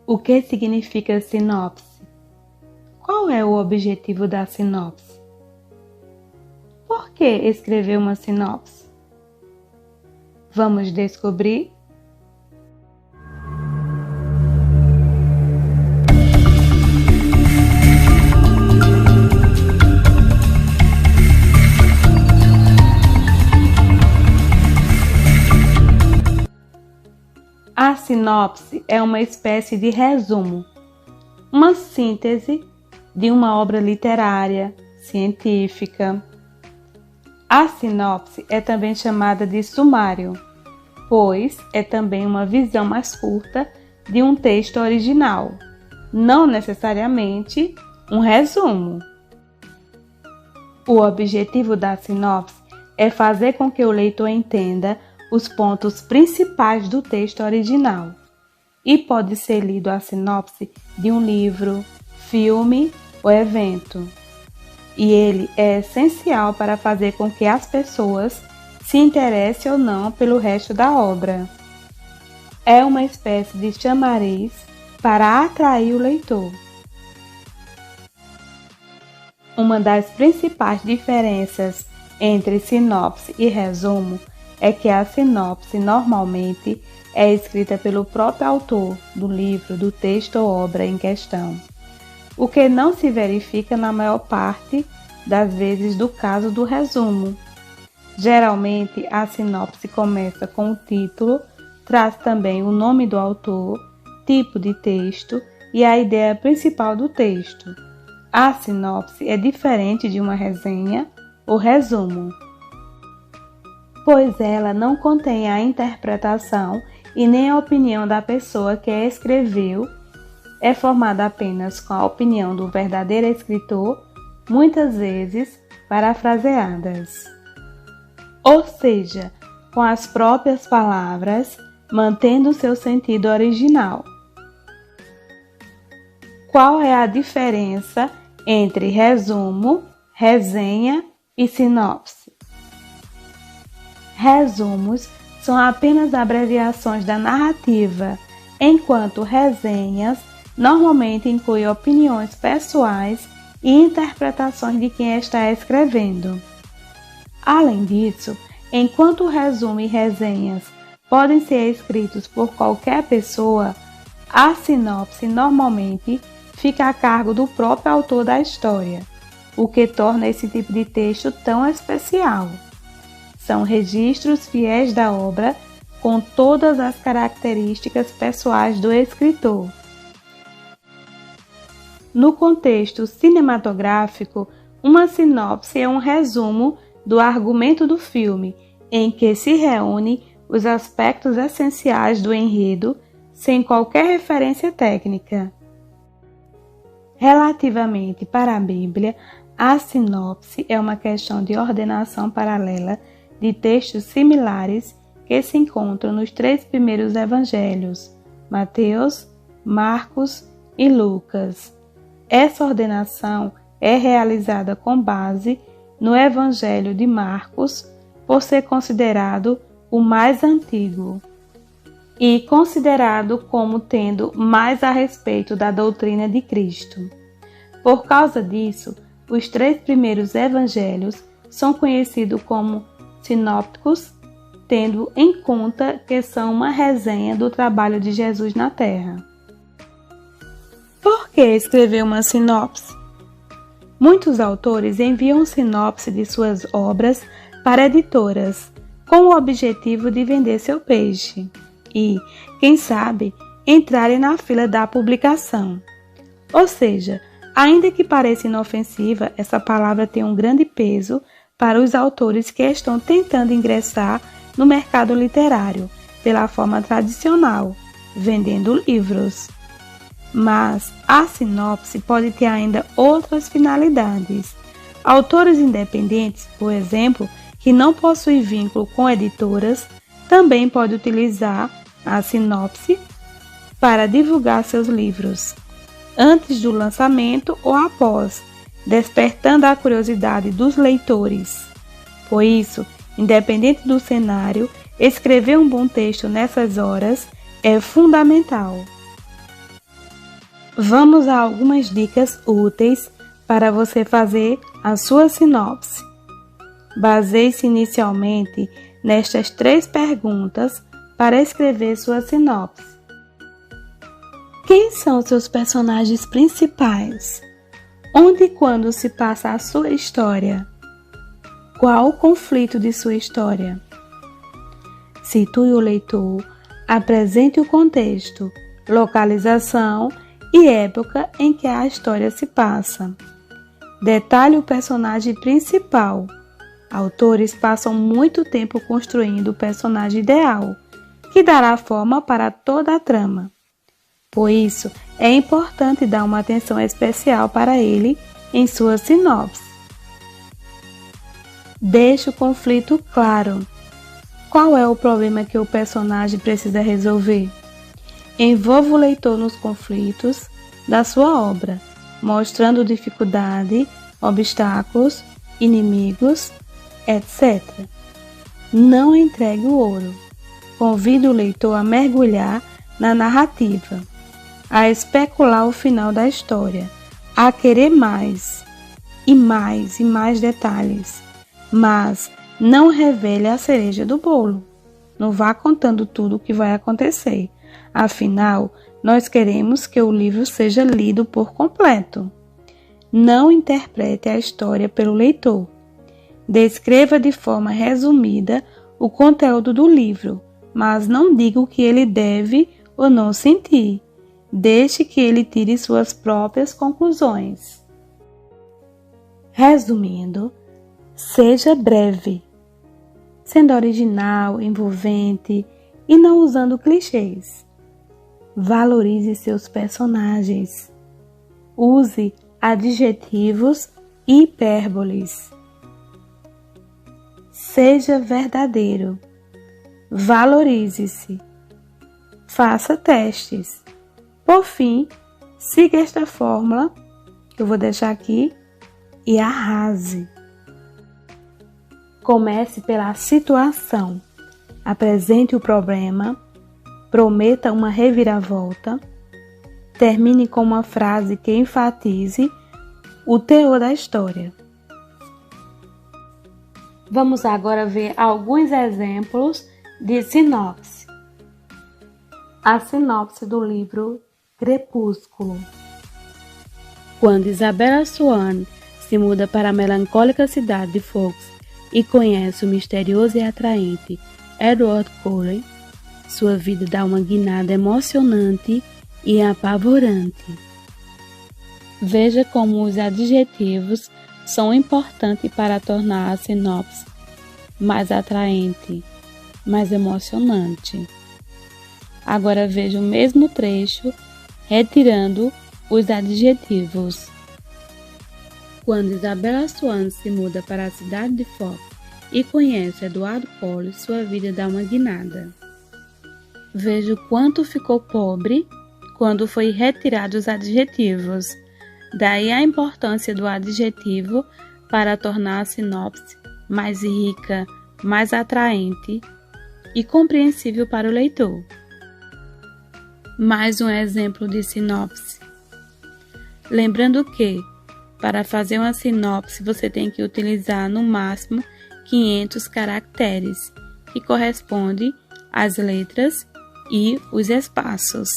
O que significa sinopse? Qual é o objetivo da sinopse? Por que escrever uma sinopse? Vamos descobrir? A sinopse é uma espécie de resumo, uma síntese de uma obra literária, científica. A sinopse é também chamada de sumário, pois é também uma visão mais curta de um texto original, não necessariamente um resumo. O objetivo da sinopse é fazer com que o leitor entenda os pontos principais do texto original e pode ser lido a sinopse de um livro, filme ou evento. E ele é essencial para fazer com que as pessoas se interessem ou não pelo resto da obra. É uma espécie de chamariz para atrair o leitor. Uma das principais diferenças entre sinopse e resumo é que a sinopse normalmente é escrita pelo próprio autor do livro, do texto ou obra em questão, o que não se verifica na maior parte das vezes do caso do resumo. Geralmente, a sinopse começa com o título, traz também o nome do autor, tipo de texto e a ideia principal do texto. A sinopse é diferente de uma resenha ou resumo, pois ela não contém a interpretação e nem a opinião da pessoa que a escreveu, é formada apenas com a opinião do verdadeiro escritor, muitas vezes parafraseadas. Ou seja, com as próprias palavras, mantendo seu sentido original. Qual é a diferença entre resumo, resenha e sinopse? Resumos são apenas abreviações da narrativa, enquanto resenhas normalmente incluem opiniões pessoais e interpretações de quem está escrevendo. Além disso, enquanto resumo e resenhas podem ser escritos por qualquer pessoa, a sinopse normalmente fica a cargo do próprio autor da história, o que torna esse tipo de texto tão especial. São registros fiéis da obra com todas as características pessoais do escritor. No contexto cinematográfico, uma sinopse é um resumo do argumento do filme, em que se reúne os aspectos essenciais do enredo sem qualquer referência técnica. Relativamente para a Bíblia, a sinopse é uma questão de ordenação paralela de textos similares que se encontram nos 3 primeiros evangelhos, Mateus, Marcos e Lucas. Essa ordenação é realizada com base no Evangelho de Marcos, por ser considerado o mais antigo e considerado como tendo mais a respeito da doutrina de Cristo. Por causa disso, os 3 primeiros evangelhos são conhecidos como sinópticos, tendo em conta que são uma resenha do trabalho de Jesus na Terra. Por que escrever uma sinopse? Muitos autores enviam sinopse de suas obras para editoras, com o objetivo de vender seu peixe e, quem sabe, entrarem na fila da publicação. Ou seja, ainda que pareça inofensiva, essa palavra tem um grande peso para os autores que estão tentando ingressar no mercado literário pela forma tradicional, vendendo livros. Mas a sinopse pode ter ainda outras finalidades. Autores independentes, por exemplo, que não possuem vínculo com editoras, também podem utilizar a sinopse para divulgar seus livros, antes do lançamento ou após, despertando a curiosidade dos leitores. Por isso, independente do cenário, escrever um bom texto nessas horas é fundamental. Vamos a algumas dicas úteis para você fazer a sua sinopse. Baseie-se inicialmente nestas 3 perguntas para escrever sua sinopse. Quem são seus personagens principais? Onde e quando se passa a sua história? Qual o conflito de sua história? Situe o leitor, apresente o contexto, localização e época em que a história se passa. Detalhe o personagem principal. Autores passam muito tempo construindo o personagem ideal, que dará forma para toda a trama. Por isso, é importante dar uma atenção especial para ele em sua sinopse. Deixe o conflito claro. Qual é o problema que o personagem precisa resolver? Envolva o leitor nos conflitos da sua obra, mostrando dificuldade, obstáculos, inimigos, etc. Não entregue o ouro. Convide o leitor a mergulhar na narrativa, a especular o final da história, a querer mais e mais detalhes, mas não revele a cereja do bolo. Não vá contando tudo o que vai acontecer. Afinal, nós queremos que o livro seja lido por completo. Não interprete a história pelo leitor. Descreva de forma resumida o conteúdo do livro, mas não diga o que ele deve ou não sentir. Deixe que ele tire suas próprias conclusões. Resumindo, seja breve, sendo original, envolvente e não usando clichês. Valorize seus personagens. Use adjetivos e hipérboles. Seja verdadeiro. Valorize-se. Faça testes. Por fim, siga esta fórmula que eu vou deixar aqui e arrase. Comece pela situação. Apresente o problema. Prometa uma reviravolta. Termine com uma frase que enfatize o teor da história. Vamos agora ver alguns exemplos de sinopse. A sinopse do livro Crepúsculo. Quando Isabella Swann se muda para a melancólica cidade de Fox e conhece o misterioso e atraente Edward Cullen, sua vida dá uma guinada emocionante e apavorante. Veja como os adjetivos são importantes para tornar a sinopse mais atraente, mais emocionante. Agora veja o mesmo trecho, retirando os adjetivos. Quando Isabella Swann se muda para a cidade de Fox e conhece Edward Cullen, sua vida dá uma guinada. Veja o quanto ficou pobre quando foi retirado os adjetivos. Daí a importância do adjetivo para tornar a sinopse mais rica, mais atraente e compreensível para o leitor. Mais um exemplo de sinopse. Lembrando que, para fazer uma sinopse, você tem que utilizar no máximo 500 caracteres, que corresponde às letras e os espaços.